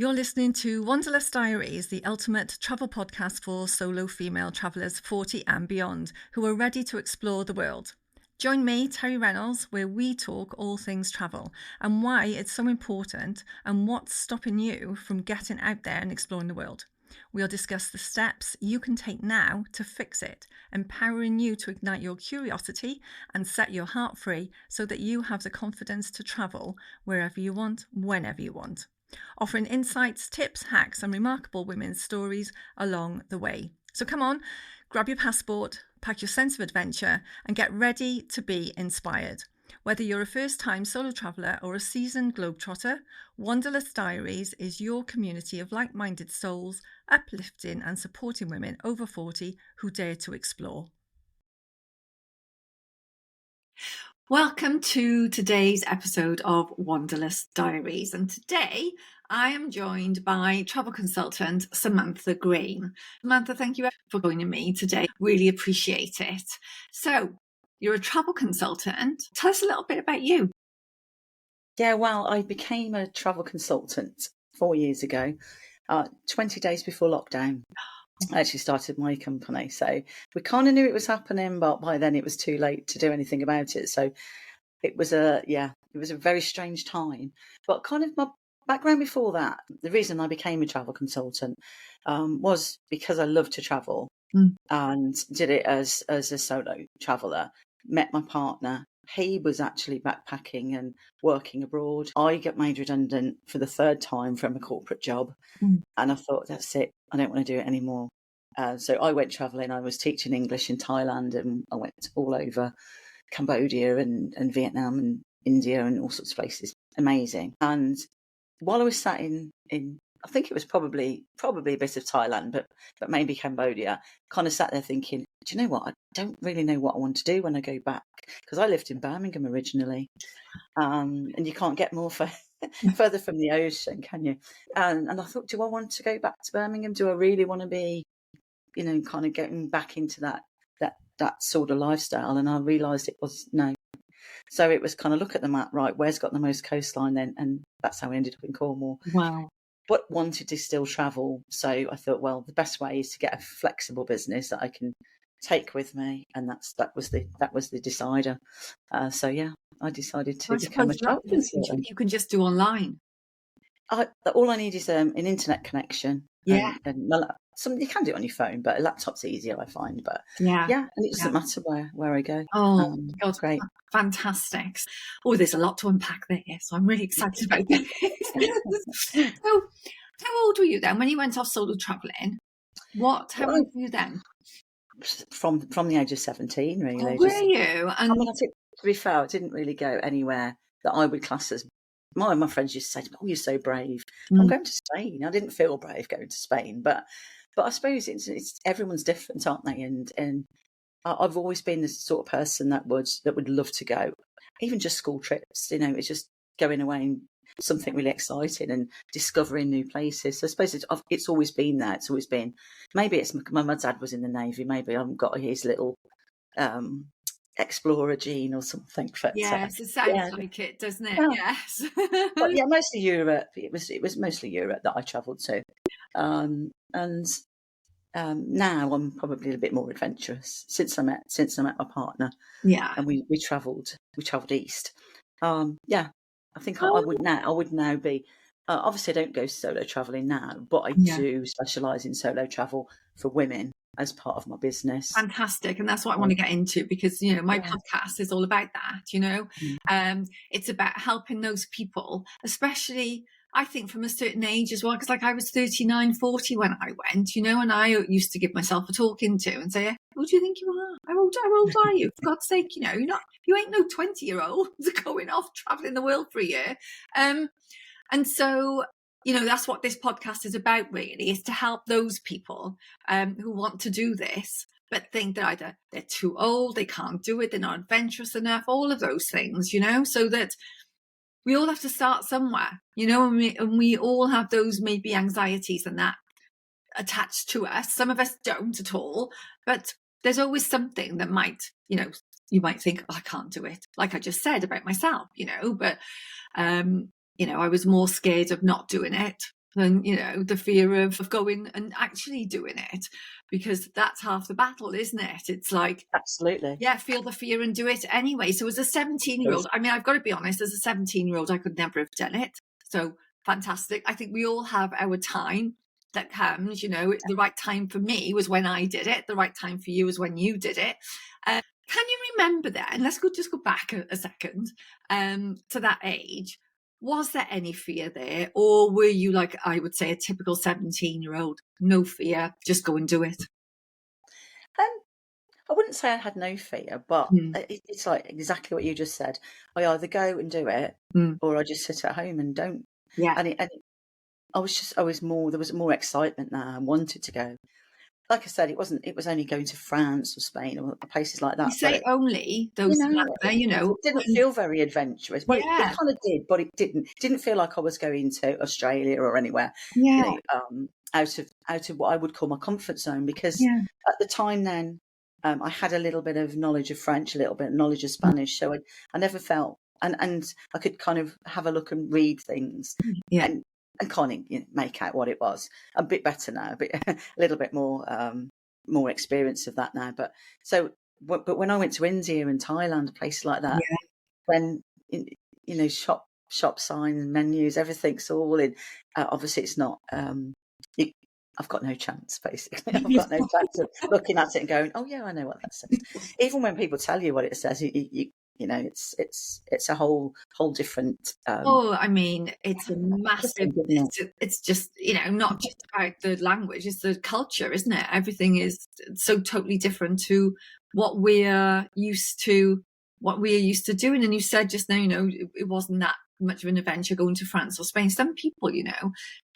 You're listening to Wanderlust Diaries, the ultimate travel podcast for solo female travellers 40 and beyond who are ready to explore the world. Join me, Terry Reynolds, where we talk all things travel and why it's so important and what's stopping you from getting out there and exploring the world. We'll discuss the steps you can take now to fix it, empowering you to ignite your curiosity and set your heart free so that you have the confidence to travel wherever you want, whenever you want. Offering insights, tips, hacks, and remarkable women's stories along the way. So come on, grab your passport, pack your sense of adventure, and get ready to be inspired. Whether you're a first-time solo traveller or a seasoned globetrotter, Wanderlust Diaries is your community of like-minded souls, uplifting and supporting women over 40 who dare to explore. Welcome to today's episode of Wanderlust Diaries, and today I am joined by travel consultant Samantha Green. Samantha, thank you for joining me today. Really appreciate it. So, you're a travel consultant. Tell us a little bit about you. Yeah, well, I became a travel consultant 4 years ago, 20 days before lockdown. I actually started my company. So we kind of knew it was happening, but by then it was too late to do anything about it. So it was a very strange time. But kind of my background before that, the reason I became a travel consultant was because I love to travel and did it as a solo traveller. Met my partner. He was actually backpacking and working abroad. I got made redundant for the third time from a corporate job. And I thought, that's it. I don't want to do it anymore. So I went travelling. I was teaching English in Thailand, and I went all over Cambodia and Vietnam and India and all sorts of places. Amazing. And while I was sat in I think it was probably a bit of Thailand, but maybe Cambodia, kind of sat there thinking, do you know what? I don't really know what I want to do when I go back, because I lived in Birmingham originally, and you can't get more further from the ocean, can you? And I thought, do I want to go back to Birmingham? Do I really want to be, kind of getting back into that sort of lifestyle? And I realised it was no. So it was kind of look at the map, right, where's got the most coastline then? And that's how we ended up in Cornwall. Wow. But wanted to still travel. So I thought, well, the best way is to get a flexible business that I can take with me. And that was the decider. So yeah, I decided to become a travel consultant. You can just do online. All I need is an internet connection. Yeah. And you can do it on your phone, but a laptop's easier, I find. But yeah, and it doesn't matter where I go. Oh, God, great. Fantastic. Oh, there's a lot to unpack there, so I'm really excited about this. So, how old were you then when you went off solo travelling? How old were you then? From the age of 17, really. Oh, were you? And to be fair, I didn't really go anywhere that I would class as. My friends used to say to me, "Oh, you're so brave." I'm going to Spain. I didn't feel brave going to Spain, but I suppose it's everyone's different, aren't they? And I've always been the sort of person that would love to go, even just school trips. It's just going away and something really exciting and discovering new places. So I suppose it's always been there. It's always been. Maybe it's my dad was in the Navy. Maybe I've got his little explorer gene or something. But, yes, it sounds like it, doesn't it? Yeah. Yes. But yeah, mostly Europe. It was mostly Europe that I travelled to, and now I'm probably a bit more adventurous since I met my partner. Yeah, and we travelled east. I think I would now be. Obviously, I don't go solo travelling now, but I do specialise in solo travel for women as part of my business. Fantastic. And that's what I want to get into, because my podcast is all about that. It's about helping those people, especially I think from a certain age as well, because like I was 39, 40 when I went, and I used to give myself a talking to and say, who do you think you are? How old are you? For God's sake, you ain't no 20-year-old going off traveling the world for a year. And so, that's what this podcast is about, really, is to help those people who want to do this, but think that either they're too old, they can't do it, they're not adventurous enough, all of those things, so that we all have to start somewhere, and we all have those maybe anxieties and that attached to us. Some of us don't at all, but there's always something that might, you might think, I can't do it. Like I just said about myself, but I was more scared of not doing it than, the fear of going and actually doing it, because that's half the battle, isn't it? It's like, Absolutely. yeah, feel the fear and do it anyway. So as a 17-year-old, I mean, I've got to be honest, as a 17-year-old, I could never have done it. So fantastic. I think we all have our time that comes, the right time for me was when I did it. The right time for you was when you did it. Can you remember then? Let's just go back a second to that age. Was there any fear there? Or were you, like, I would say, a typical 17-year-old? No fear, just go and do it. I wouldn't say I had no fear, but it's like exactly what you just said. I either go and do it, or I just sit at home and don't. Yeah. And there was more excitement there. I wanted to go. Like I said, it was only going to France or Spain or places like You that. But say only those, it didn't feel very adventurous. Well, it yeah, kind of did, but it didn't feel like I was going to Australia or anywhere, yeah, out of what I would call my comfort zone. Because yeah, at the time then, I had a little bit of knowledge of French, a little bit of knowledge of Spanish, so I never felt, and I could kind of have a look and read things, yeah, and kind of make out what it was. A bit better now, a little bit more experience of that now. But when I went to India and Thailand, places like that, yeah. when shop signs, menus, everything's all in. Obviously, it's not. I've got no chance, basically. I've got no chance of looking at it and going, "Oh yeah, I know what that says." Even when people tell you what it says, it's a whole different. Oh, I mean, it's a massive. Thing, isn't it? It's just, not just about the language; it's the culture, isn't it? Everything is so totally different to what we're used to, doing. And you said just now, it wasn't that much of an adventure going to France or Spain. Some people,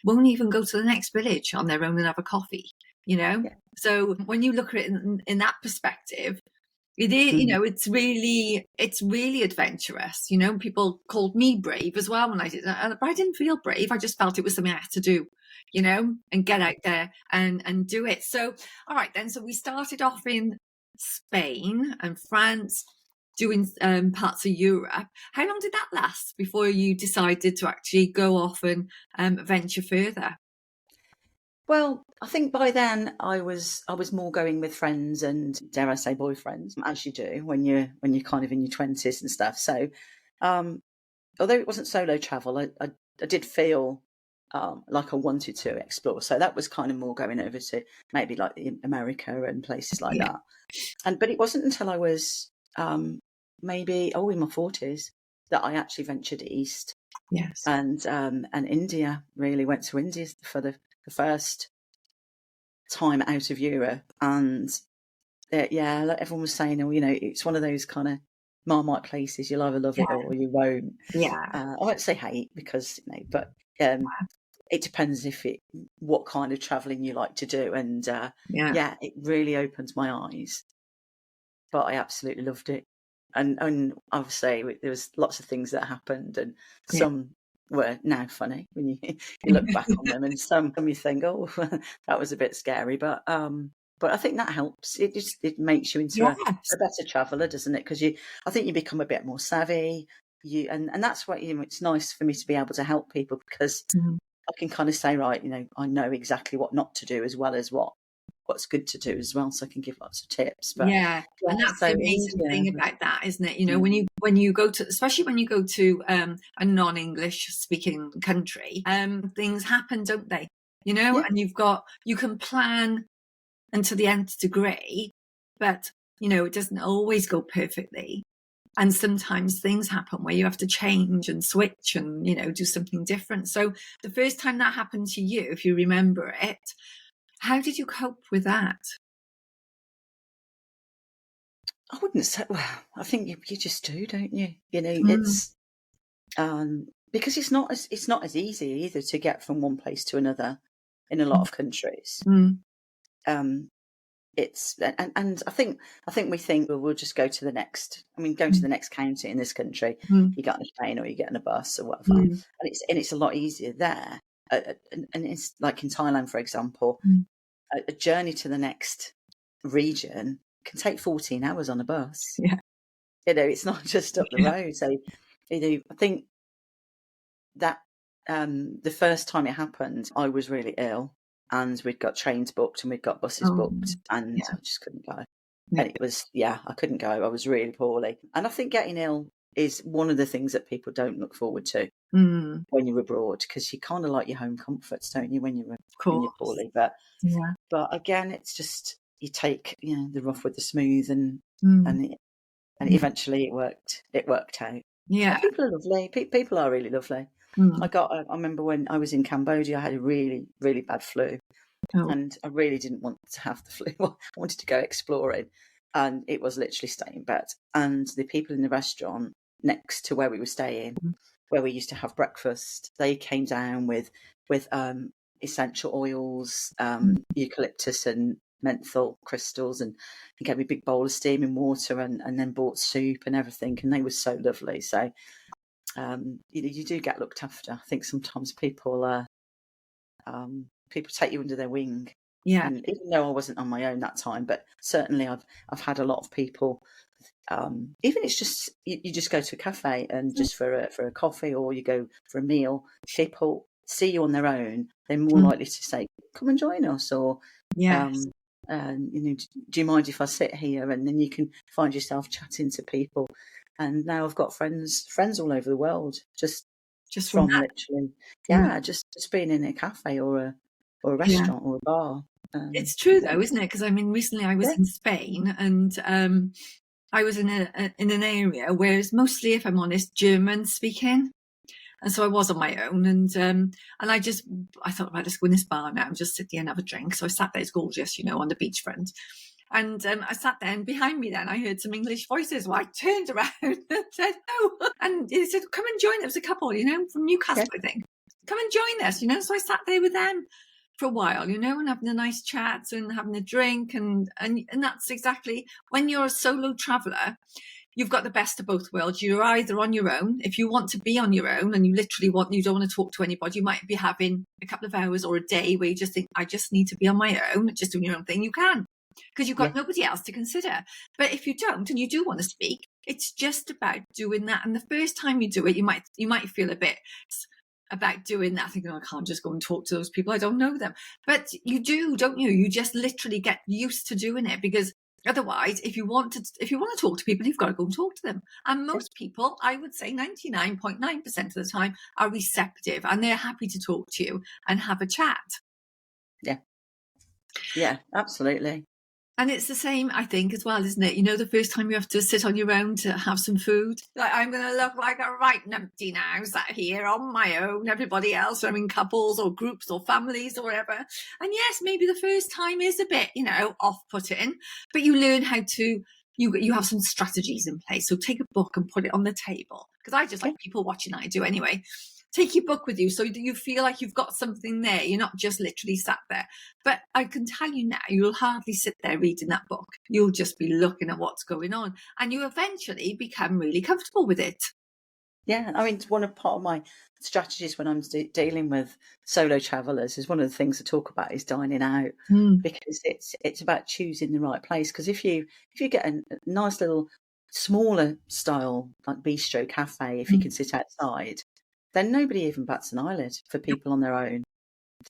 won't even go to the next village on their own and have a coffee. Yeah. So when you look at it in that perspective, it is, it's really adventurous. People called me brave as well when I did that, but I didn't feel brave. I just felt it was something I had to do, and get out there and do it. So, all right then. So we started off in Spain and France, doing parts of Europe. How long did that last before you decided to actually go off and venture further? Well, I think by then I was more going with friends and, dare I say, boyfriends, as you do when you're kind of in your 20s and stuff. So, although it wasn't solo travel, I did feel like I wanted to explore. So that was kind of more going over to maybe like America and places like Yeah. that. But it wasn't until I was maybe in my 40s that I actually ventured east. Yes. And India, really went to India for the first time out of Europe. And like everyone was saying, it's one of those kind of Marmite places. You'll either love it Yeah. or you won't. Yeah. I won't say hate because, but it depends what kind of travelling you like to do. And Yeah. it really opened my eyes. But I absolutely loved it. And obviously there was lots of things that happened, and Yeah. some were now funny when you look back on them, and some you think, oh, that was a bit scary. But I think that helps. It makes you into a Yes. better traveller, doesn't it? Because I think you become a bit more savvy. And that's what it's nice for me to be able to help people, because Mhm. I can kind of say, right, I know exactly what not to do as well as what's good to do as well, so I can give lots of tips. But Yeah, and that's so the amazing India thing was, about that, isn't it? When you go to, especially when you go to a non-English speaking country, things happen, don't they? yeah, And you can plan unto the nth degree, but it doesn't always go perfectly. And sometimes things happen where you have to change and switch and, do something different. So the first time that happened to you, if you remember it, how did you cope with that? I wouldn't say. Well, I think you just do, don't you? Mm, It's because it's not as easy either to get from one place to another in a lot of countries. mm, Um, it's and I think we think, well, we'll just go to the next. I mean, going to mm, the next county in this country, mm, you get on a train or you get on a bus or whatever, mm, and it's a lot easier there. And it's like in Thailand, for example, mm. a journey to the next region can take 14 hours on a bus. Yeah. It's not just up the road. So, I think that the first time it happened, I was really ill, and we'd got trains booked and we'd got buses Oh, booked, and yeah. I just couldn't go. Yeah. And it was, I couldn't go. I was really poorly. And I think getting ill is one of the things that people don't look forward to Mm, when you're abroad, because you kind of like your home comforts, don't you, when of you're course. poorly. But Yeah. again, it's just you take the rough with the smooth, and Mm, and yeah. eventually it worked. It worked out. And Yeah. people are lovely. People are really lovely. Mm. I remember when I was in Cambodia, I had a really, really bad flu, Oh. and I really didn't want to have the flu. I wanted to go exploring, and it was literally stay in bed. And the people in the restaurant next to where we were staying, Mm. where we used to have breakfast, they came down with essential oils, eucalyptus and menthol crystals, and gave me a big bowl of steaming water, and then bought soup and everything, and they were so lovely. So you do get looked after. I think sometimes people take you under their wing, Yeah. and even though I wasn't on my own that time, but certainly I've had a lot of people. Even it's just you just go to a cafe and just for a coffee, or you go for a meal. People see you on their own, they're more Mm. likely to say, "Come and join us," or Yes. um, "Do you mind if I sit here?" And then you can find yourself chatting to people. And now I've got friends all over the world, just Just from from that. literally, Yeah. just being in a cafe or a Yeah. restaurant or a bar. It's true Yeah, though, isn't it? Because I mean, recently I was yeah, in Spain, and I was in an area where it's mostly, if I'm honest, German speaking. And so I was on my own, and I thought, right, let's go in this bar now and just sit there and have a drink. So I sat there, it's gorgeous, on the beachfront. And I sat there, and behind me then I heard some English voices. Well, I turned around and said, "Oh," and he said, "Come and join us." It was a couple, from yeah, Newcastle, I think. "Come and join us," So I sat there with them for a while, and having a nice chat and having a drink, and that's exactly when you're a solo traveller. You've got the best of both worlds. You're either on your own. If you want to be on your own and you don't want to talk to anybody, you might be having a couple of hours or a day where you just think, I just need to be on my own, just doing your own thing. You can, because you've yeah, got nobody else to consider. But if you don't and you do want to speak, it's just about doing that. And the first time you do it, you might feel a bit about doing that, thinking, I can't just go and talk to those people, I don't know them. But you do, don't you? You just literally get used to doing it, because otherwise, if you want to talk to people, you've got to go and talk to them. And yeah, most people, I would say 99.9% of the time, are receptive and they're happy to talk to you and have a chat. yeah, yeah, absolutely. And it's the same, I think, as well, isn't it? The first time you have to sit on your own to have some food. Like, I'm going to look like a right numpty now, sat here on my own. Everybody else are in couples or groups or families or whatever. And yes, maybe the first time is a bit, off-putting, but you learn how to, you have some strategies in place. So take a book and put it on the table. Because I just Yeah, like people watching. I do anyway. Take your book with you so that you feel like you've got something there. You're not just literally sat there. But I can tell you now, you'll hardly sit there reading that book. You'll just be looking at what's going on, and you eventually become really comfortable with it. yeah. I mean, part of my strategies when I'm dealing with solo travellers is one of the things I talk about is dining out, Mm. because it's about choosing the right place. Because if you get a nice little smaller style like bistro cafe, if you Mm. can sit outside, then nobody even bats an eyelid for people on their own.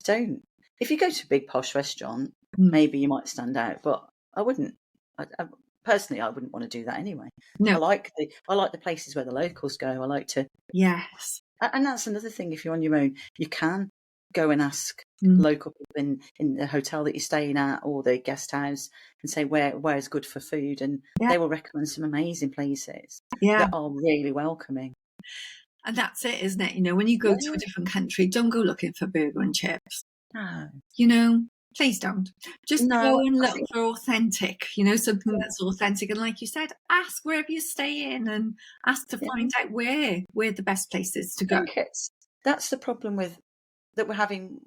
They don't. If you go to a big posh restaurant, Mm. maybe you might stand out, but I wouldn't. Personally, I wouldn't want to do that anyway. No. I like the places where the locals go. I like to, Yes. and that's another thing. If you're on your own, you can go and ask Mm. local people in the hotel that you're staying at or the guest house and say where is good for food, and Yeah. they will recommend some amazing places Yeah. that are really welcoming. And that's it, isn't it? When you go to a Yeah, different country, don't go looking for burger and chips. no, Please don't. Just no, go and I look think for authentic, something that's authentic. And like you said, ask wherever you stay in and ask to yeah, find out where the best place is to I go. think that's the problem with that we're having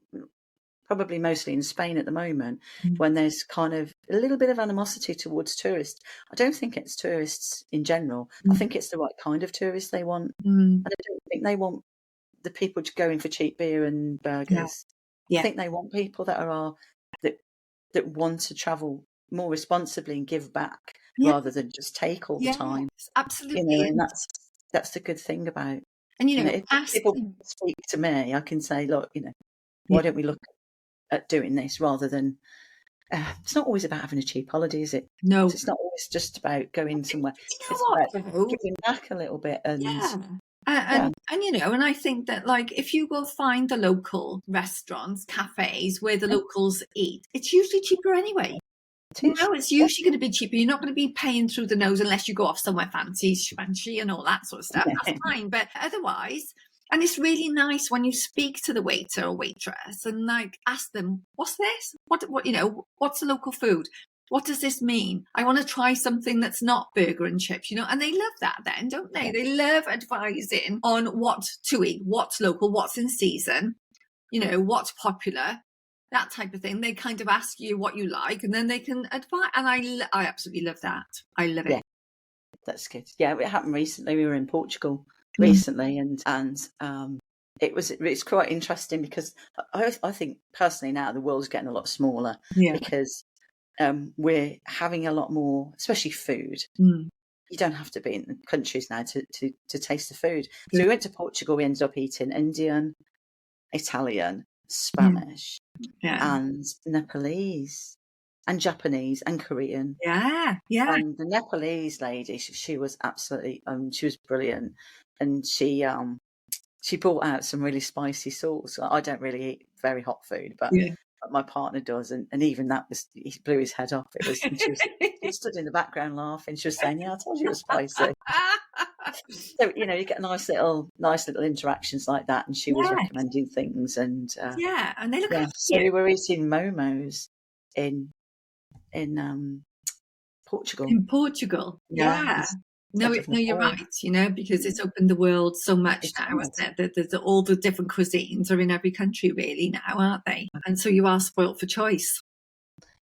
probably mostly in Spain at the moment, Mm. when there's kind of a little bit of animosity towards tourists. I don't think it's tourists in general. I Mm. think it's the right kind of tourists they want. Mm. And I don't think they want the people to go in for cheap beer and Yeah. burgers. I Yeah. think they want people that that want to travel more responsibly and give back Yeah. rather than just take all the Yes, time. absolutely. And that's the good thing about. And, If ask people them. speak to me, I can say, look, why don't we look at doing this rather than, it's not always about having a cheap holiday, is it? No. It's not always just about going somewhere. Do you know It's about what, though? giving back a little bit and Yeah. yeah, And I think that, like, if you go find the local restaurants, cafes where the locals eat, it's usually cheaper anyway. it is. It's usually going to be cheaper. You're not going to be paying through the nose unless you go off somewhere fancy, schmancy and all that sort of stuff. That's fine. But otherwise, and it's really nice when you speak to the waiter or waitress and, like, ask them, what's this? What's the local food? What does this mean? I want to try something that's not burger and chips, and they love that then, don't they? Yeah. They love advising on what to eat, what's local, what's in season, what's popular, that type of thing. They kind of ask you what you like, and then they can advise. And I absolutely love that. I love it. Yeah, that's good. Yeah, it happened recently. We were in Portugal recently, and it's quite interesting because I think personally now the world's getting a lot smaller because we're having a lot more, especially food. You don't have to be in the countries now to taste the food. So we went to Portugal. We ended up eating Indian, Italian, Spanish, and Nepalese, and Japanese, and Korean. Yeah. And the Nepalese lady, she was absolutely, she was brilliant, and she brought out some really spicy sauce. I don't really eat very hot food, but my partner does, and even that he blew his head off. And she stood in the background laughing. She was saying, "Yeah, I told you it was spicy." So you get nice little interactions like that, and she was recommending things, and and they look after so you. we were eating momos in Portugal. In Portugal, No, you're right, because it's opened the world so much now, isn't it? There's all the different cuisines are in every country really now, aren't they? And so you are spoilt for choice.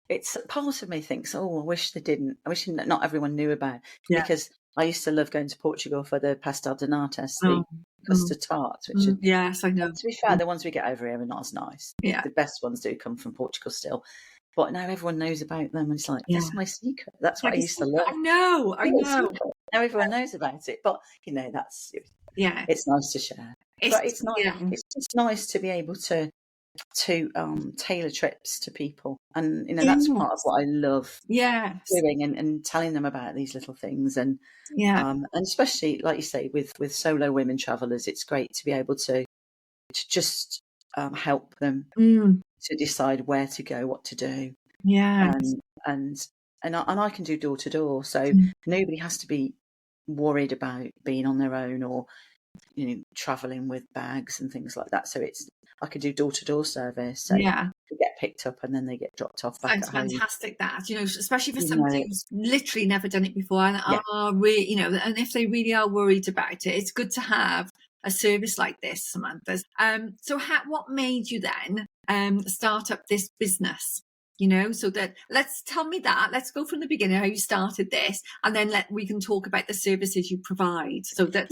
It's part of me thinks, oh, I wish they didn't. I wish not everyone knew about it, because I used to love going to Portugal for the pastel de natas, the custard tarts, which are, yes, I know. to be fair, the ones we get over here are not as nice. Yeah. The best ones do come from Portugal still. But now everyone knows about them, and it's like, that's my secret. That's what I used to love. I know. Now everyone knows about it, but that's it's nice to share. But it's nice. It's just nice to be able to tailor trips to people, and that's part of what I love doing, and telling them about these little things, and especially like you say with solo women travelers, it's great to be able to just help them to decide where to go, what to do, and I can do door to door, so nobody has to be worried about being on their own or traveling with bags and things like that. So I could do door to door service, so they get picked up and then they get dropped off back at home. Fantastic, that especially for somebody who's literally never done it before and are really, and if they really are worried about it, it's good to have a service like this, Samantha. So what made you then start up this business? So that let's go from the beginning, how you started this, and then we can talk about the services you provide, so that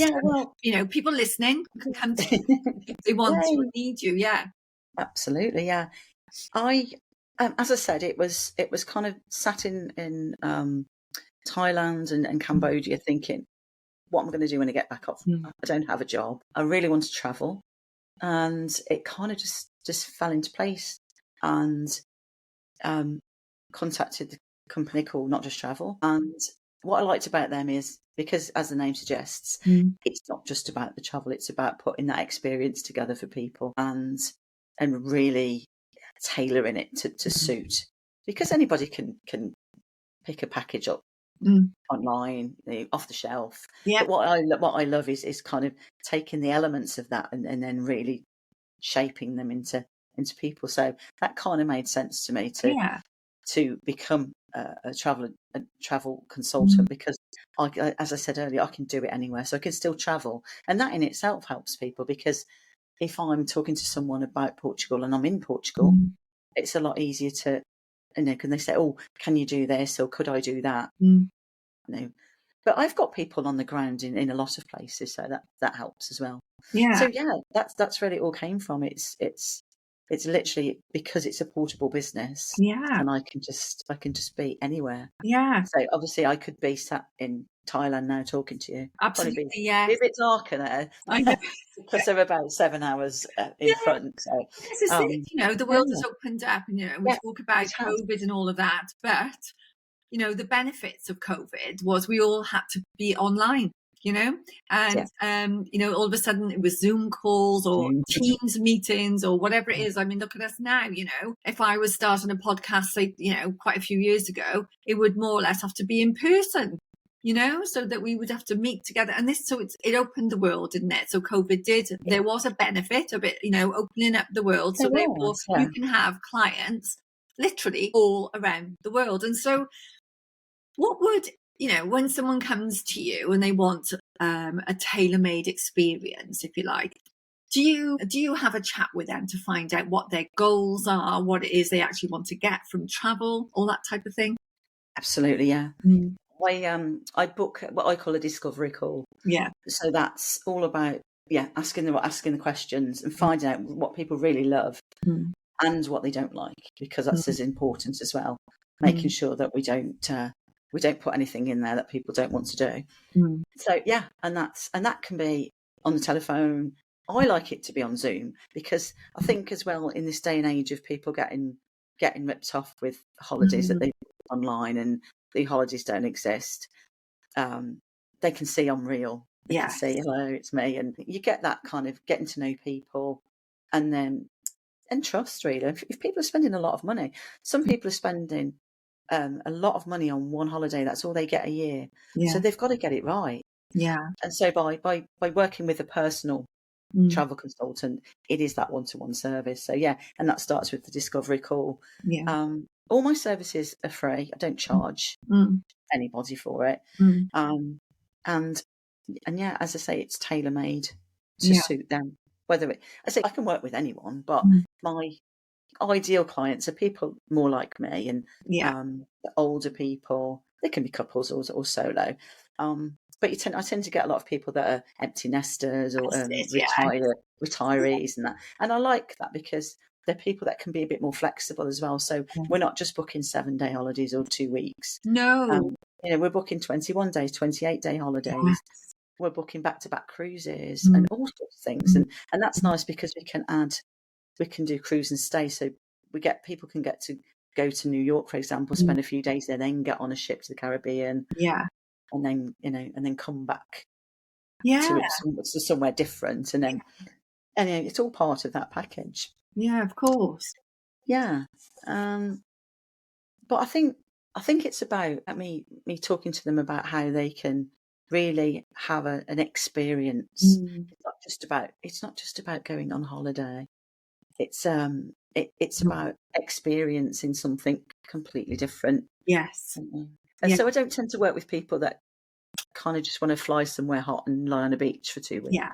people listening can come to you if they want to and need you. Absolutely. I as I said, it was kind of sat in Thailand and Cambodia thinking, what am I going to do when I get back up? I don't have a job. I really want to travel, and it kind of just fell into place, and contacted the company called Not Just Travel. And what I liked about them is, because as the name suggests, it's not just about the travel, it's about putting that experience together for people and really tailoring it to suit, because anybody can pick a package up online, off the shelf. But what I love is kind of taking the elements of that and then really shaping them into people. So that kind of made sense to me to become a travel consultant, because as I said earlier, I can do it anywhere, so I can still travel, and that in itself helps people, because if I'm talking to someone about Portugal and I'm in Portugal, it's a lot easier to, can they say, oh, can you do this, or could I do that? But I've got people on the ground in a lot of places, so that helps as well. So that's really all came from. It's literally because it's a portable business, and I can just be anywhere. So obviously I could be sat in Thailand now talking to you. Probably Absolutely, be yes. a bit darker there I know. because they're about 7 hours in Yeah, front. So, this is it. The yeah, world has opened up, and we yeah, talk about it has. COVID and all of that, but the benefits of COVID was we all had to be online, Yeah. and all of a sudden it was Zoom calls or Zoom. Teams meetings or whatever it is. I mean, look at us now. If I was starting a podcast, say, quite a few years ago, it would more or less have to be in person. So that we would have to meet together, and it opened the world, didn't it? So COVID did. Yeah. There was a benefit of it, opening up the world. So There therefore, was, yeah. you can have clients literally all around the world. And so, what would when someone comes to you and they want a tailor-made experience, if you like, do you have a chat with them to find out what their goals are, what it is they actually want to get from travel, all that type of thing? Absolutely, yeah. Mm. I book what I call a discovery call. Yeah. So that's all about asking the questions and finding out what people really love and what they don't like, because that's as important as well. Making sure that we don't put anything in there that people don't want to do. So and that can be on the telephone. I like it to be on Zoom because I think as well, in this day and age of people getting ripped off with holidays that they do online and the holidays don't exist, they can see I'm real. They can say, hello, it's me. And you get that kind of getting to know people and trust, really. If people are spending a lot of money, some people are spending a lot of money on one holiday. That's all they get a year. So they've got to get it right. Yeah. And so by working with a personal travel consultant, it is that one-to-one service. So and that starts with the discovery call. All my services are free. I don't charge anybody for it. And as I say, it's tailor-made to suit them. I can work with anyone, but my ideal clients are people more like me and the older people. They can be couples or solo. But I tend to get a lot of people that are empty nesters or retirees and that. And I like that because they're people that can be a bit more flexible as well. So we're not just booking 7-day holidays or 2 weeks. No. We're booking 21 days, 28-day holidays. We're booking back-to-back cruises and all sorts of things. And that's nice because we can do cruise and stay. So people can get to go to New York, for example, spend a few days there, then get on a ship to the Caribbean. And then, and then come back to somewhere different. And then, it's all part of that package. Yeah, of course. Yeah. But I think it's about me talking to them about how they can really have an experience. It's not just about going on holiday. It's about experiencing something completely different. Yes. And so I don't tend to work with people that kind of just want to fly somewhere hot and lie on a beach for 2 weeks. Yeah.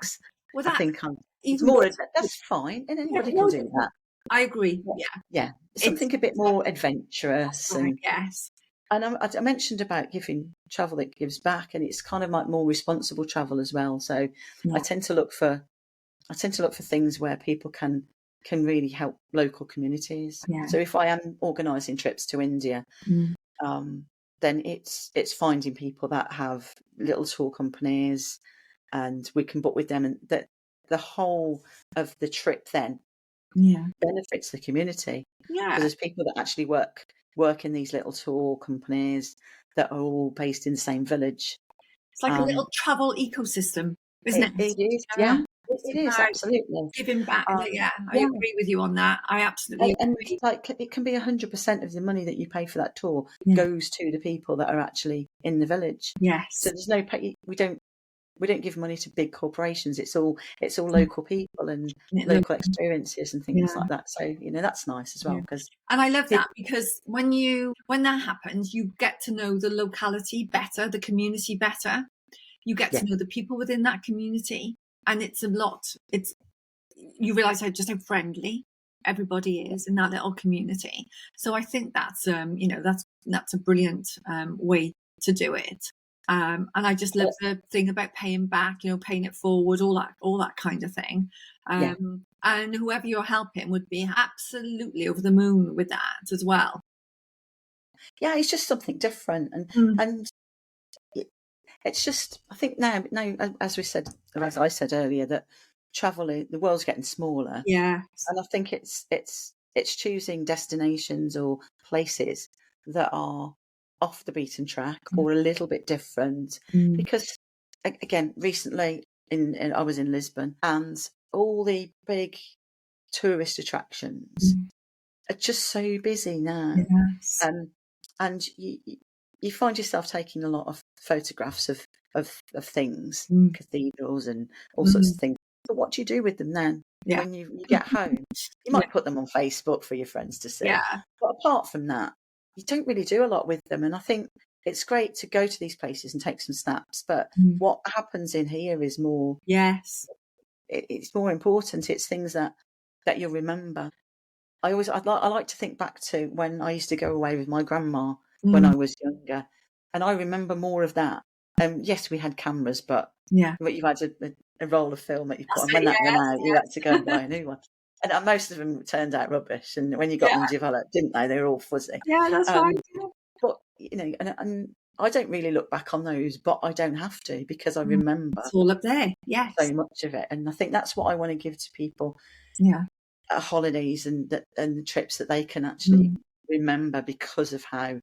Well, I think it's more. That's fine, and anybody can do that. I agree. Yeah. Something a bit more adventurous. Yes. And I mentioned about giving travel that gives back, and it's kind of like more responsible travel as well. So I tend to look for things where people can really help local communities. So if I am organising trips to India, then it's finding people that have little tour companies, and we can book with them, and that the whole of the trip then benefits the community. Because there's people that actually work in these little tour companies that are all based in the same village. It's like a little travel ecosystem, isn't it? It is, it is absolutely giving back. I agree with you on that. I absolutely agree. And it can be 100% of the money that you pay for that tour goes to the people that are actually in the village. So there's no pay. We don't give money to big corporations. It's all local people and local experiences and things like that. So that's nice as well. And I love that because when that happens, you get to know the locality better, the community better. You get to know the people within that community, and you realise how friendly everybody is in that little community. So I think that's that's a brilliant way to do it. And I just love the thing about paying back, paying it forward, all that kind of thing. And whoever you're helping would be absolutely over the moon with that as well. Yeah, it's just something different, and it's just, I think now, as we said, or as I said earlier, that the world's getting smaller, Yeah. and I think it's choosing destinations or places that are off the beaten track or a little bit different. Mm. Because again, recently I was in Lisbon, and all the big tourist attractions are just so busy now. Yes. And you find yourself taking a lot of photographs of things, cathedrals and all sorts of things. But what do you do with them then? Yeah. When you get home, you Yeah. might put them on Facebook for your friends to see. Yeah. But apart from that, you don't really do a lot with them. And I think it's great to go to these places and take some snaps. But what happens in here is more. Yes. It's more important. It's things that you'll remember. I like to think back to when I used to go away with my grandma when I was younger, and I remember more of that. Yes, we had cameras, but Yeah. you had a roll of film that you put That's on. it, When that ran yes, out, you had to go and buy a new one. And most of them turned out rubbish. And when you got them developed, didn't they? They were all fuzzy. Yeah, that's right. But and I don't really look back on those, but I don't have to, because I remember It's all up there. Yes. so much of it. And I think that's what I want to give to people. Yeah. Holidays and the trips that they can actually remember because of how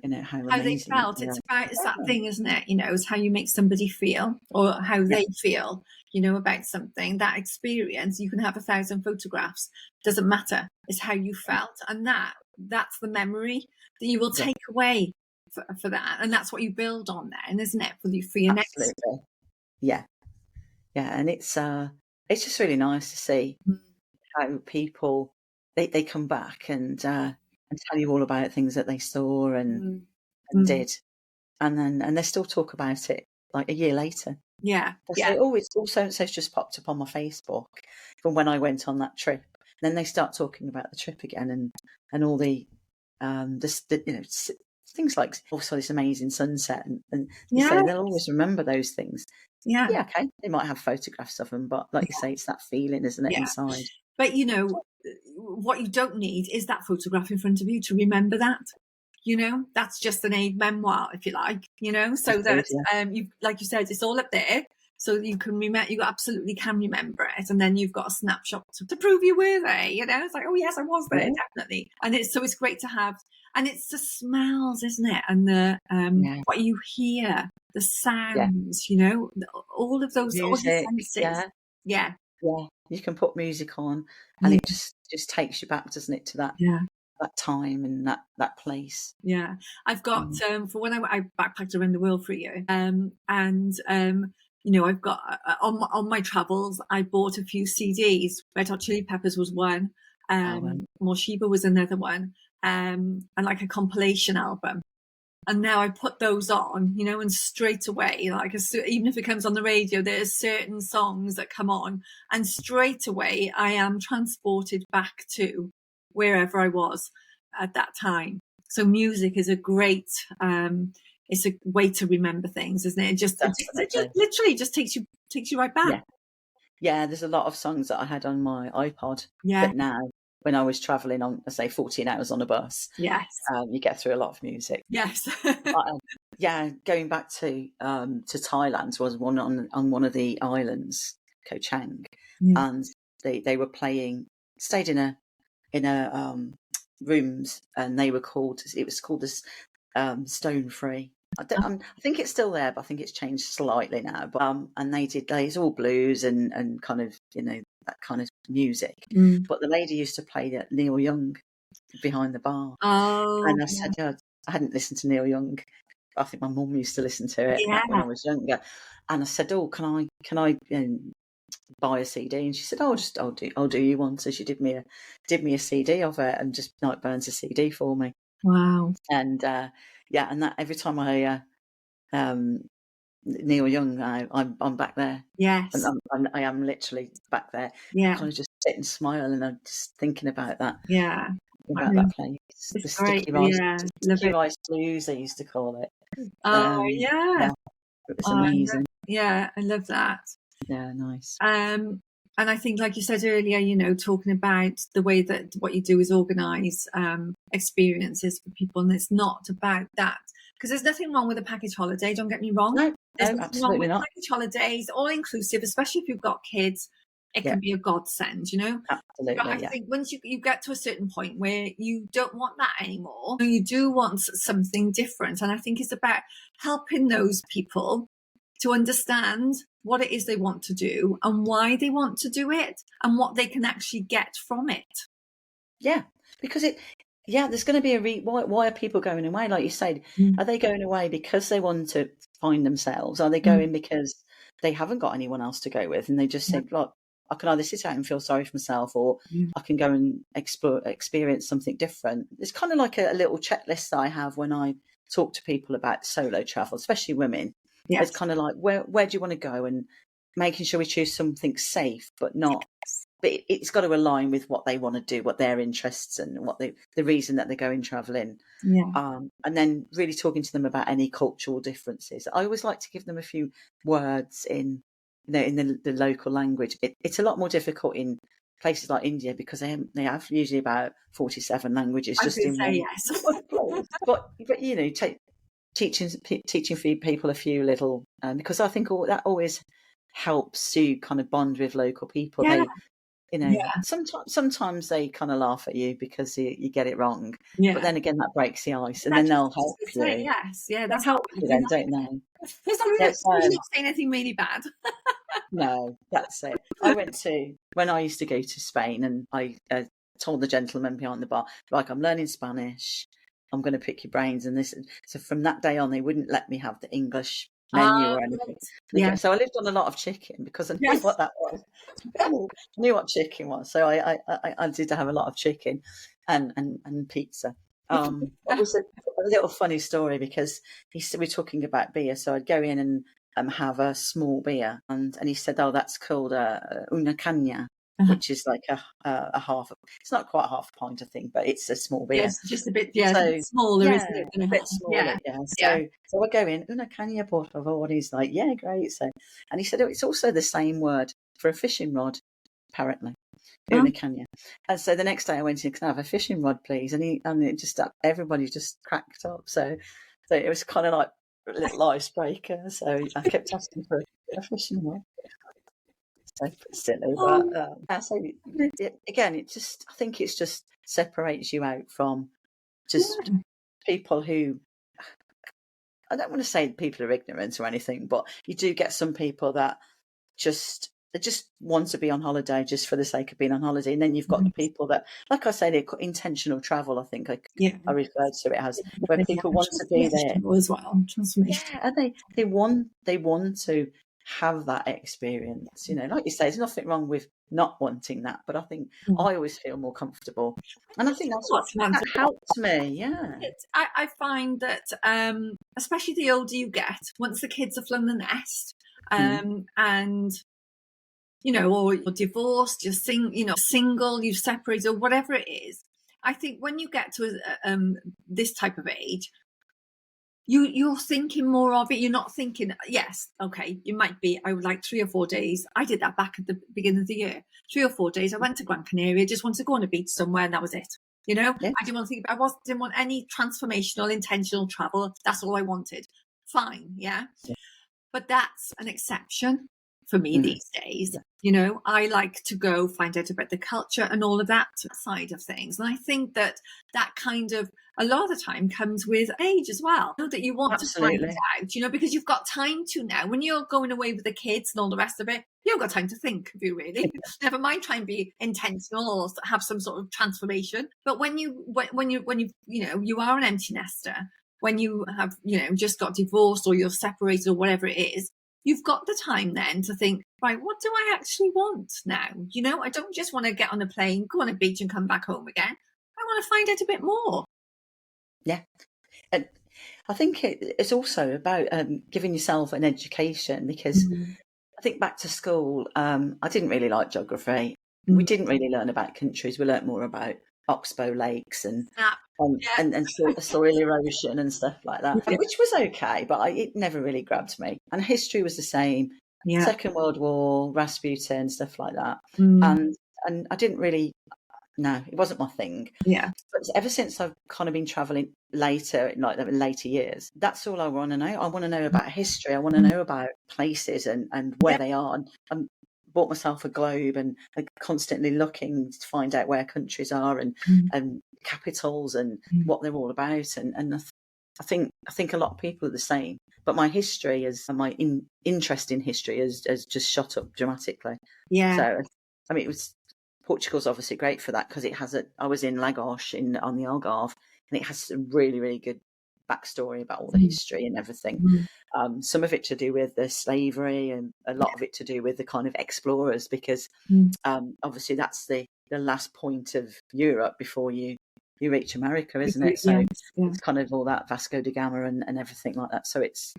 how amazing they felt. they are. It's that thing, isn't it? It's how you make somebody feel, or how they feel, about something. That experience, you can have 1,000 photographs, doesn't matter. It's how you felt, and that's the memory that you will take away for that, and that's what you build on then, isn't it? For your next. Absolutely. Yeah, and it's just really nice to see how people they come back and tell you all about things that they saw and did, and they still talk about it like a year later. Yeah. So always, all so-and-so's just popped up on my Facebook from when I went on that trip. And then they start talking about the trip again and all the things like, oh, saw this amazing sunset, and you say they'll always remember those things. Yeah, okay, they might have photographs of them, but like you say, it's that feeling, isn't it, inside? But what you don't need is that photograph in front of you to remember that. That's just an aid memoir, if you like. So that you, like you said, it's all up there, so you can remember. You absolutely can remember it, and then you've got a snapshot to prove you were there. It's like, oh yes, I was there, definitely. And it's great to have. And it's the smells, isn't it? And the what you hear, the sounds, all of those, all the senses. Yeah. You can put music on, and it just takes you back, doesn't it, to that time and that place. Yeah, I've got for when I backpacked around the world for a year, and I've got on my travels, I bought a few CDs. Red Hot Chili Peppers was one, Morshiba was another one, and like a compilation album. And now I put those on, and straight away, even if it comes on the radio, there's certain songs that come on, and straight away I am transported back to wherever I was at that time. So music is a great, it's a way to remember things, isn't it? It just literally just takes you right back. Yeah, there's a lot of songs that I had on my iPod that now, when I was travelling on, let's say, 14 hours on a bus, you get through a lot of music. Yes. Going back to Thailand, was one on one of the islands, Koh Chang, and they were playing, stayed in a rooms, and it was called this Stone Free. I think it's still there, but I think it's changed slightly now. But and it's all blues and kind of that kind of music. But the lady used to play Neil Young behind the bar. And I said, I hadn't listened to Neil Young. I think my mum used to listen to it when I was younger. And I said, oh, can I buy a CD? And she said, oh, I'll do you one. So she did me a CD of it, and just like burns a CD for me. Wow. And and that every time I Neil Young, I'm back there. Yes. And I am literally back there. Yeah. Kind of just sit and smile, and I'm just thinking about that. Yeah. About that place. The sticky rice, sticky rice blues, they used to call it. Yeah. It was amazing. I love that. Yeah, nice. And I think, like you said earlier, you know, talking about the way that what you do is organise experiences for people, and it's not about that. Because there's nothing wrong with a package holiday, don't get me wrong. No, There's no, nothing wrong absolutely with not. package holidays, all inclusive, especially if you've got kids. It Yeah, can be a godsend, you know. But I absolutely, yeah. think once you get to a certain point where you don't want that anymore, you do want something different. And I think it's about helping those people to understand what it is they want to do and why they want to do it and what they can actually get from it. Yeah, because there's going to be why are people going away? Like you said, are they going away because they want to find themselves? Are they going because they haven't got anyone else to go with, and they just said, look, I can either sit out and feel sorry for myself, or I can go and experience something different. It's kind of like a little checklist that I have when I talk to people about solo travel, especially women. Yes. It's kind of like, where do you want to go, and making sure we choose something safe, but not. But it's got to align with what they want to do, what their interests, and what the reason that they're going travelling. Yeah. And then really talking to them about any cultural differences. I always like to give them a few words in the local language. It's a lot more difficult in places like India because they have usually about 47 languages I was just in going to say one yes. place. But you know, teaching people a few little because I think that always helps to kind of bond with local people. Yeah. They, you know, Yeah. sometimes they kind of laugh at you because you get it wrong, Yeah. but then again that breaks the ice, and then they'll help you. Yes, yeah, They that's help you then, don't they? Yes, you're not saying anything really bad. no, that's it. When I used to go to Spain, and I told the gentleman behind the bar, like, I'm learning Spanish, I'm going to pick your brains, and this. So from that day on, they wouldn't let me have the English menu or anything. Yeah. So I lived on a lot of chicken because I knew Yes. what that was. I knew what chicken was, so I did have a lot of chicken and pizza. It was a little funny story because we're talking about beer, so I'd go in and have a small beer, and he said, "Oh, that's called una caña." Which is like a half. It's not quite half a pint, I think, but it's a small beer. Yes, just a bit. So, a bit smaller, isn't it? a bit smaller. Yeah. So I go in, una caña, por favor. And he's like, yeah, great. So, and he said, oh, it's also the same word for a fishing rod, apparently. Una caña. And so the next day I went in, can I have a fishing rod, please? And it just everybody just cracked up. So it was kind of like a little icebreaker. So I kept asking for a fishing rod. So silly, but again, I think it just separates you out from just people who, I don't want to say people are ignorant or anything, but you do get some people that they just want to be on holiday just for the sake of being on holiday, and then you've got the people that, like I say, they're intentional travel. I think I referred to it as where people want to be there as well. Transformation. Yeah, and they want to have that experience. You know, like you say, there's nothing wrong with not wanting that, but I think I always feel more comfortable, and I think that helps me. Yeah, I find that especially the older you get, once the kids have flown the nest, and you know, or you're divorced, you're single, you've separated, or whatever it is. I think when you get to this type of age, you're thinking more of it. You're not thinking, yes, okay, you might be, I would like 3 or 4 days. I did that back at the beginning of the year. 3 or 4 days, I went to Gran Canaria, just wanted to go on a beach somewhere, and that was it. You know, I didn't want to think, didn't want any transformational, intentional travel. That's all I wanted. Fine, yeah. But that's an exception for me these days. You know, I like to go find out about the culture and all of that side of things. And I think that kind of, a lot of the time, comes with age as well. You know, that you want to find out, you know, because you've got time to now. When you're going away with the kids and all the rest of it, you haven't got time to think, have you really? Never mind try and be intentional or have some sort of transformation. But when you you are an empty nester, when you have, you know, just got divorced or you're separated or whatever it is, you've got the time then to think, right, what do I actually want now? You know, I don't just want to get on a plane, go on a beach and come back home again. I want to find out a bit more. Yeah. And I think it's also about giving yourself an education, because I think back to school, I didn't really like geography. We didn't really learn about countries. We learnt more about oxbow lakes and soil erosion and stuff like that, which was okay, but it never really grabbed me. And history was the same. Yeah. Second World War, Rasputin, stuff like that. Mm. And I didn't really, no, it wasn't my thing. Yeah. But ever since I've kind of been traveling later, like in later years, that's all I want to know. I want to know about history. I want to know about places and where Yeah. they are. And bought myself a globe and constantly looking to find out where countries are and capitals and what they're all about. And I think a lot of people are the same. But my history and my interest in history has just shot up dramatically. Yeah. So, I mean, Portugal's obviously great for that because I was in Lagos on the Algarve, and it has a really, really good backstory about all the history and everything. Some of it to do with the slavery and a lot of it to do with the kind of explorers, because obviously that's the last point of Europe before you reach America, isn't it? So it's kind of all that Vasco da Gama and everything like that. So it's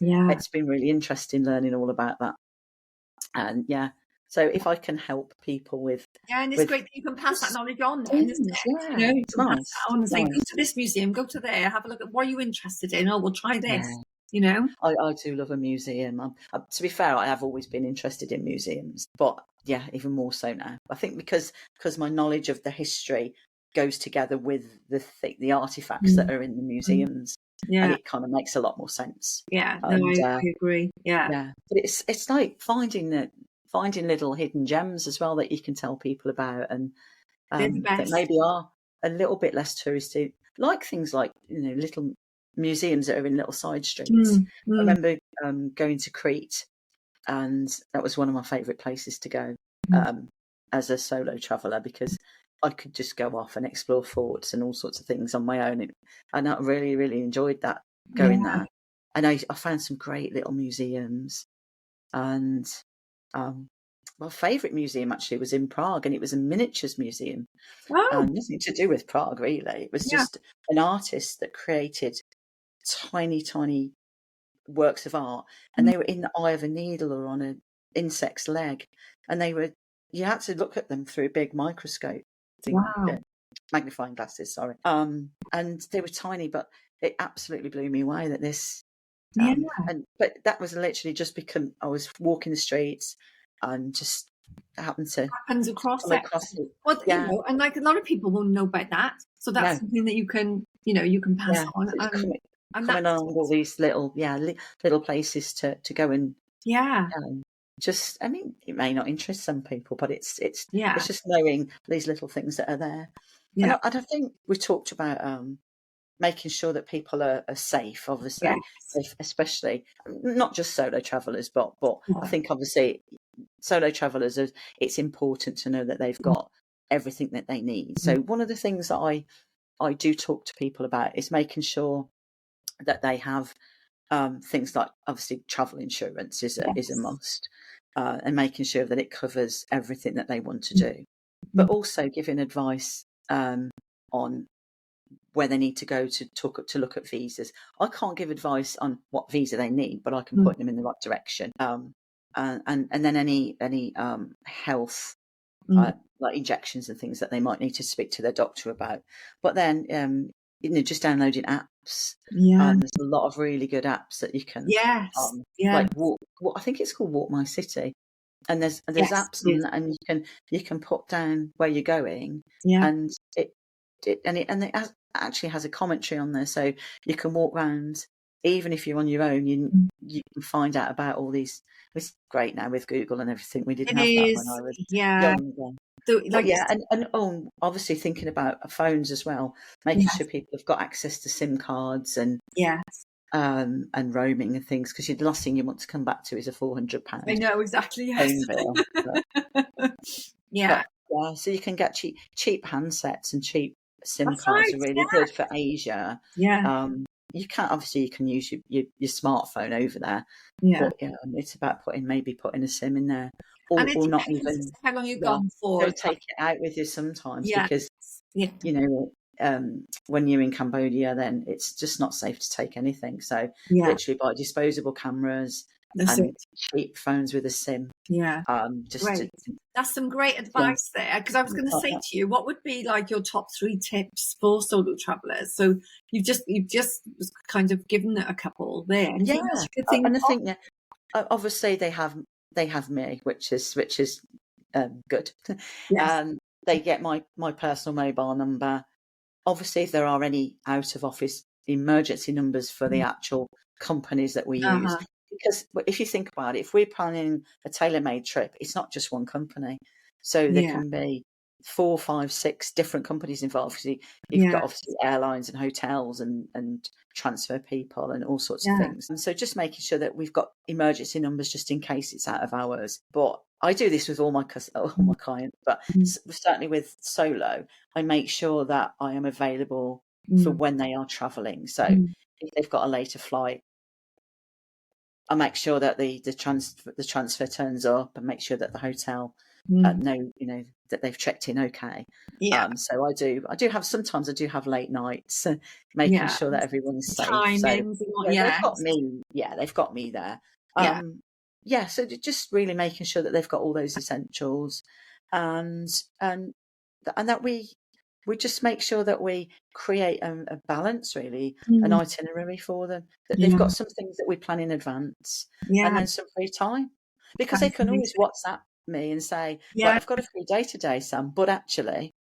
been really interesting learning all about that. And so if I can help people with and it's great that you can pass that knowledge on then, isn't it? Yeah, you it's can nice. pass that on and say, go to this museum, go to there, have a look at what are you interested in. Oh, we'll try this. I do love a museum. To be fair, I have always been interested in museums, but even more so now. I think because my knowledge of the history goes together with the artifacts that are in the museums, and it kind of makes a lot more sense. I agree. But it's like finding little hidden gems as well that you can tell people about, and that maybe are a little bit less touristy, like things like little museums that are in little side streets. I remember going to Crete, and that was one of my favourite places to go as a solo traveller, because I could just go off and explore forts and all sorts of things on my own, and I really, really enjoyed that, going there. And I found some great little museums, and my favourite museum actually was in Prague, and it was a miniatures museum. Nothing to do with Prague, really. It was just an artist that created tiny, tiny works of art, and they were in the eye of a needle or on an insect's leg, and you had to look at them through a big microscope thing, magnifying glasses, sorry. And they were tiny, but it absolutely blew me away that this but that was literally just because I was walking the streets and just happened to happens across come it. across it. Well, and like a lot of people won't know about that, so that's something that you can pass on. And coming along all these little places to go and just, I mean, it may not interest some people, but it's just knowing these little things that are there. And I think we talked about making sure that people are safe, obviously, especially not just solo travellers, but I think obviously solo travellers, it's important to know that they've got everything that they need. So one of the things that I do talk to people about is making sure that they have things like, obviously, travel insurance is a must, and making sure that it covers everything that they want to do, but also giving advice on where they need to go to look at visas. I can't give advice on what visa they need, but I can point them in the right direction. And then any health like injections and things that they might need to speak to their doctor about. But then just downloading apps. There's a lot of really good apps that you can like I think it's called Walk My City. And there's apps and you can put down where you're going, and it actually has a commentary on there, so you can walk around even if you're on your own. You can find out about all these. It's great now with Google and everything. We didn't have that when I was young. And obviously thinking about phones as well, making sure people have got access to SIM cards and roaming and things, because the last thing you want to come back to is a £400 I know exactly phone bill. So you can get cheap handsets and cheap SIM cards are really good for Asia. You can use your smartphone over there, but it's about putting a SIM in there, or not even. How long you've gone for? Take it out with you sometimes, because when you're in Cambodia, then it's just not safe to take anything. So literally buy disposable cameras and cheap phones with a SIM. That's some great advice there, because I was going to say to you, what would be like your top 3 tips for solo travellers? So you've just kind of given it a couple there. And I think obviously they have they have me, which is good. Yes. They get my personal mobile number. Obviously, if there are any out of office emergency numbers for the actual companies that we use, Uh-huh. because if you think about it, if we're planning a tailor-made trip, it's not just one company. So there Yeah. can be 4, 5, 6 different companies involved. You've Yeah. got obviously airlines and hotels and transfer people and all sorts of Yeah. things. And so just making sure that we've got emergency numbers just in case it's out of hours. But I do this with all my clients, but certainly with solo, I make sure that I am available for when they are traveling. So if they've got a later flight, I make sure that the transfer turns up and make sure that the hotel know, that they've checked in okay. Yeah. So I do have, sometimes I do have late nights, making Yeah. sure that everyone's safe. So Timings and what, they've got yes. me. Yeah, they've got me there. Yeah. Yeah. So just really making sure that they've got all those essentials, and and that we just make sure that we create a balance, really, an itinerary for them, that they've Yeah. got some things that we plan in advance and Yeah. then some free time. Because they can always Fascinating. WhatsApp me and say, right, Yeah. I've got a free day today, Sam, but actually,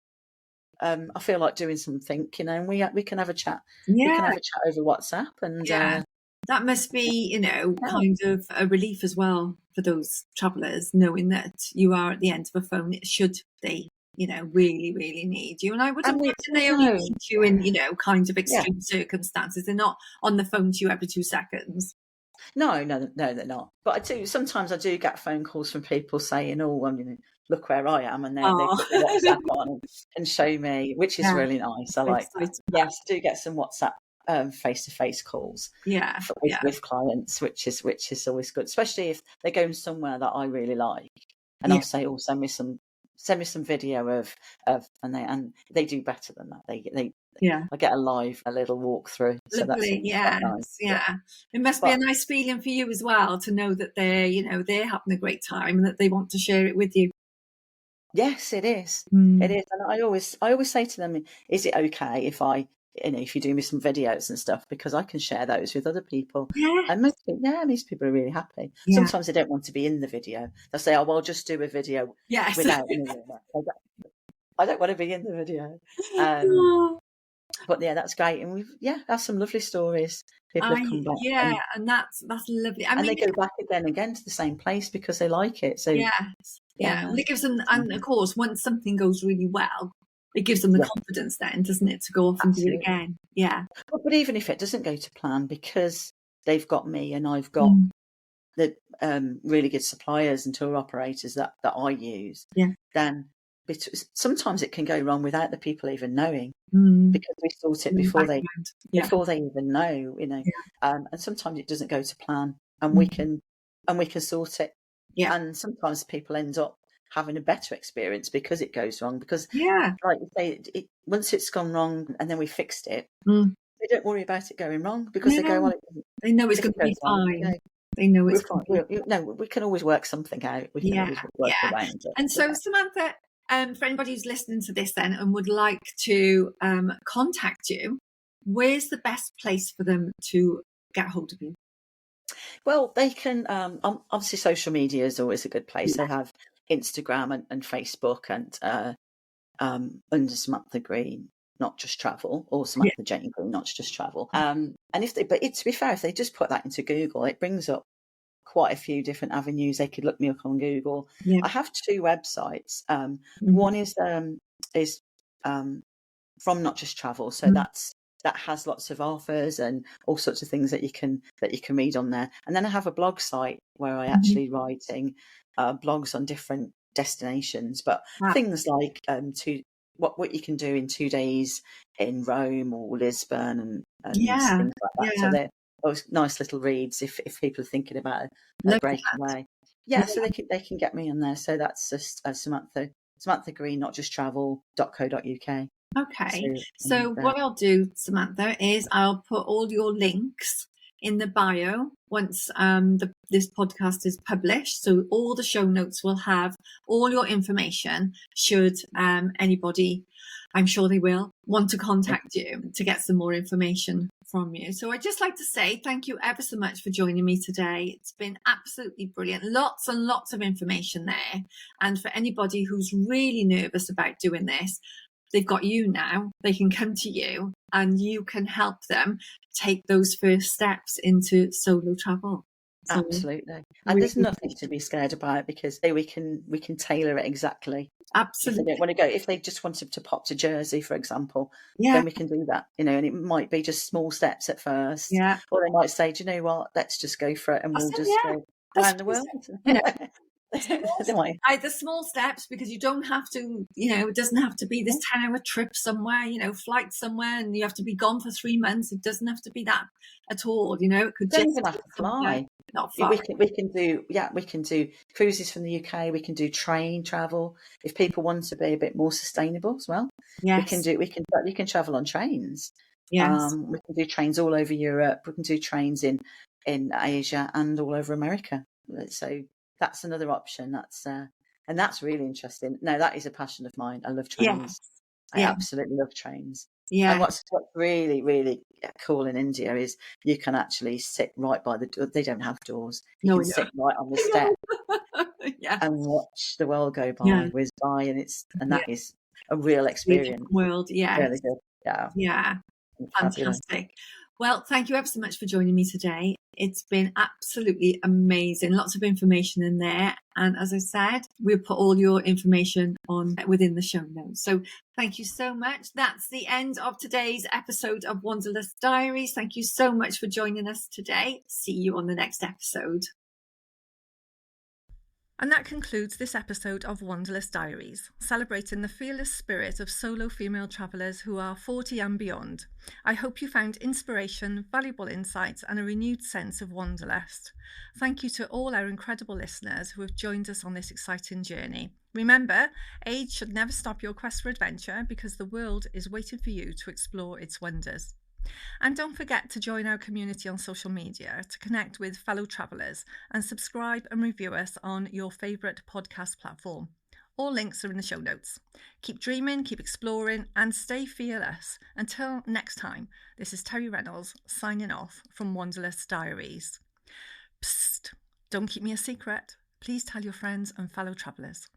I feel like doing something, and we can have a chat. We can Yeah. have a chat over WhatsApp, and Yeah. That must be, yeah. kind of a relief as well for those travellers, knowing that you are at the end of a phone should they, really, really need you. And I would And imagine they only need you in, kind of yeah. extreme circumstances. They're not on the phone to you every 2 seconds. No, they're not. But sometimes I do get phone calls from people saying, "Oh, well, look where I am," and they Oh, put the WhatsApp on and show me, which is yeah, really nice. I like that. exciting. Yes, I do get some WhatsApp face-to-face calls Yeah, yeah, with clients, which is always good, especially if they're going somewhere that I really like, and yeah, I'll say, "Oh, send me some video of," and they do better than that. yeah. I get a little walkthrough, so that's Lovely, always quite yes, nice. Yeah, yeah. It must be a but nice feeling for you as well to know that they're having a great time and that they want to share it with you. yes, it is. It Mm. is, and I always say to them, "Is it okay if you do me some videos and stuff, because I can share those with other people." Yeah, And most people are really happy. yeah, Sometimes they don't want to be in the video. They'll say, "Oh, well, just do a video yes. without me." I don't want to be in the video. Um, Oh, but yeah, that's great, and have some lovely stories. People have come back, yeah, and that's lovely. I and mean, they go back again and again to the same place because they like it. So yes, yeah, yeah. no, Well, it gives them, and of course, once something goes really well, it gives them the yeah, confidence then, doesn't it, to go off and do it absolutely. again? Yeah. But even if it doesn't go to plan, because they've got me and I've got Mm. the really good suppliers and tour operators that I use, Yeah. then sometimes it can go wrong without the people even knowing, Mm. because we sort it In the before they background. Yeah. even know, Yeah. and sometimes it doesn't go to plan, and we Mm. can sort it, Yeah. and sometimes people end up having a better experience because it goes wrong, because Yeah. like you say, once it's gone wrong and then we fixed it, Mm. they don't worry about it going wrong, because they go, No, well, they know it's if going it to goes be wrong, fine. They know we're it's fine. going to be No, we can always work something out. We can yeah, always work yeah. around it. And so, Samantha, for anybody who's listening to this then and would like to contact you, where's the best place for them to get hold of you? Well, they can, obviously social media is always a good place. Yeah. They have Instagram and Facebook, and under Samantha Green, Not Just Travel, or Yeah. Samantha Jane Green, Not Just Travel. And to be fair, if they just put that into Google, it brings up quite a few different avenues. They could look me up on Google. Yeah. I have 2 websites. Mm-hmm. One is from Not Just Travel, so Mm-hmm. that has lots of offers and all sorts of things that you can read on there. And then I have a blog site where I actually writing blogs on different destinations, but Wow. things like what you can do in 2 days in Rome or Lisbon, and Yeah. things like that. So Yeah. they're always nice little reads if people are thinking about a Love that. breakaway. Yeah. Yeah, so they can get me on there. So that's just Samantha Green, Not Just Travel.co.uk. Okay. And, So what I'll do, Samantha, is I'll put all your links in the bio once this podcast is published. So all the show notes will have all your information should anybody I'm sure they will want to contact you to get some more information from you. So I'd just like to say thank you ever so much for joining me today. It's been absolutely brilliant. Lots and lots of information there. And for anybody who's really nervous about doing this, they've got you now. They can come to you and you can help them take those first steps into solo travel. So Absolutely. And there's nothing to be scared about, because we can tailor it exactly. Absolutely. If they don't want to go, if they just wanted to pop to Jersey, for example, Yeah. then we can do that, and it might be just small steps at first. Yeah. Or they might say, do you know what, let's just go for it, and we'll just go around the world. Either small steps, because you don't have to, it doesn't have to be this 10-hour trip somewhere, flight somewhere, and you have to be gone for 3 months. It doesn't have to be that at all. It could just even have to fly. Not far. We can do cruises from the UK. We can do train travel if people want to be a bit more sustainable as well. Yes. You can travel on trains. Yes. We can do trains all over Europe. We can do trains in Asia and all over America. So that's another option. That's really interesting. No, that is a passion of mine. I love trains. I absolutely love trains. Yeah. And what's really, really cool in India is you can actually sit right by the door. They don't have doors. You can sit right on the step and watch the world go by, whiz by, and that is a real experience. World, really good. Yeah. Fantastic. Well, thank you ever so much for joining me today. It's been absolutely amazing. Lots of information in there. And as I said, we'll put all your information on within the show notes. So thank you so much. That's the end of today's episode of Wanderlust Diaries. Thank you so much for joining us today. See you on the next episode. And that concludes this episode of Wanderlust Diaries, celebrating the fearless spirit of solo female travellers who are 40 and beyond. I hope you found inspiration, valuable insights, and a renewed sense of wanderlust. Thank you to all our incredible listeners who have joined us on this exciting journey. Remember, age should never stop your quest for adventure, because the world is waiting for you to explore its wonders. And don't forget to join our community on social media to connect with fellow travellers, and subscribe and review us on your favourite podcast platform. All links are in the show notes. Keep dreaming, keep exploring, and stay fearless. Until next time, this is Terry Reynolds signing off from Wanderlust Diaries. Psst, don't keep me a secret. Please tell your friends and fellow travellers.